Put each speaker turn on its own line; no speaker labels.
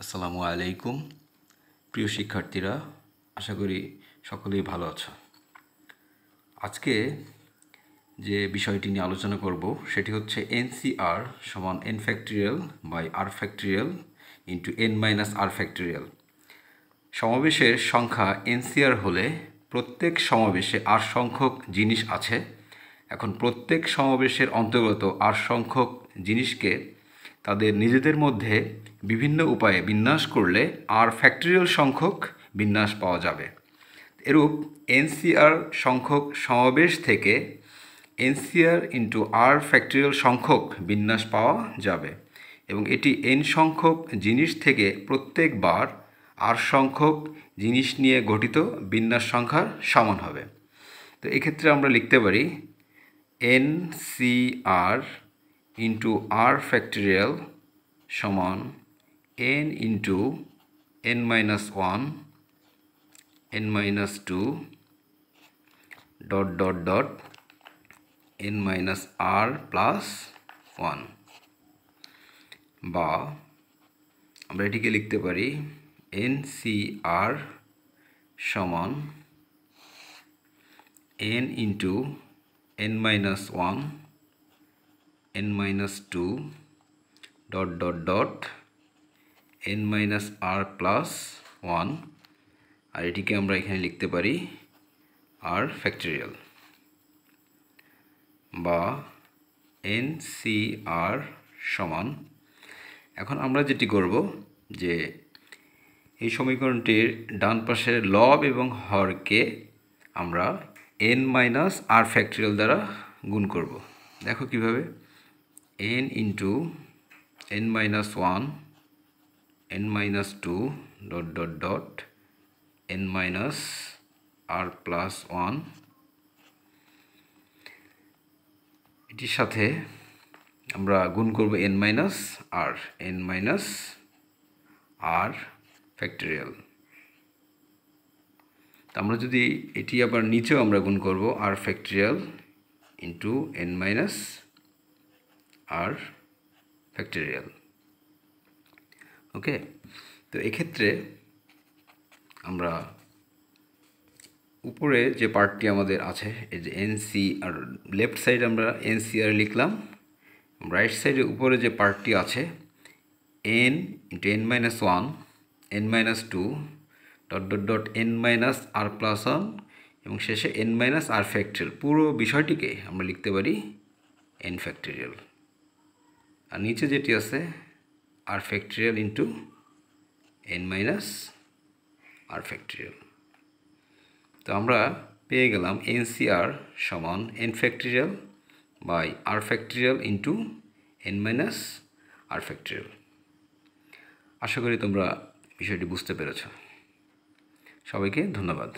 আসসালামু আলাইকুম প্রিয় শিক্ষার্থীরা, আশা করি সকলেই ভালো আছো। আজকে যে বিষয়টি নিয়ে আলোচনা করব সেটি হচ্ছে NCR সমান n factorial by r factorial into n minus r factorial. সমাবেশের সংখ্যা NCR হলে প্রত্যেক সমাবেশে r সংখ্যক জিনিস আছে। এখন প্রত্যেক সমাবেশের অন্তর্গত r সংখ্যক জিনিসকে তাদের নিজেদের মধ্যে বিভিন্ন উপায়ে বিন্যাস করলে r ফ্যাক্টরিয়াল সংখ্যক বিন্যাস পাওয়া যাবে। এরূপ NCR সংখ্যক সমাবেশ থেকে NCR ইন্টু r ফ্যাক্টরিয়াল সংখ্যক বিন্যাস পাওয়া যাবে এবং এটি n সংখ্যক জিনিস থেকে প্রত্যেকবার r সংখ্যক জিনিস নিয়ে গঠিত বিন্যাস সংখ্যার সমান হবে। তো এক্ষেত্রে আমরা লিখতে পারি NCR ইন্টু r ফ্যাক্টরিয়াল সমান n into n minus 1 n minus 2 dot dot dot n minus r plus 1, বা আমরা এটিকে লিখতে পারি NCR সমান n into n minus 1 n minus 2 dot dot dot n minus r plus 1, আর এটিকে আমরা এখানে লিখতে পারি r ফ্যাক্টরিয়াল, বা NCR সমান, এখন আমরা যেটি করব যে এই সমীকরণটির ডান পাশের লব এবং হরকে আমরা n মাইনাস r ফ্যাক্টরিয়াল দ্বারা গুণ করব। দেখো কিভাবে, n into n minus 1 n minus 2 dot dot dot n minus r plus 1, এটির সাথে আমরা গুণ করব n মাইনাস r ফ্যাক্টরিয়াল। আমরা যদি এটি আবার নিচেও আমরা গুণ করব r factorial into n minus r factorial. Okay, তো এক্ষেত্রে আমরা উপরে যে পার্টটি আমাদের আছে, এই যে NCR, লেফট সাইডে আমরা NCR লিখলাম, রাইট সাইডে উপরে যে পার্টটি আছে n into n minus 1 n minus 2 dot dot dot n minus r plus 1 এবং শেষে n মাইনাস r ফ্যাক্টরিয়াল, পুরো বিষয়টিকে আমরা লিখতে পারি n ফ্যাক্টরিয়াল। আর নিচে যেটি আছে r factorial into n minus r factorial. তো আমরা পেয়ে গেলাম NCR সমান n factorial by r factorial into n minus r factorial. আশা করি তোমরা বিষয়টি বুঝতে পেরেছ। সবাইকে ধন্যবাদ।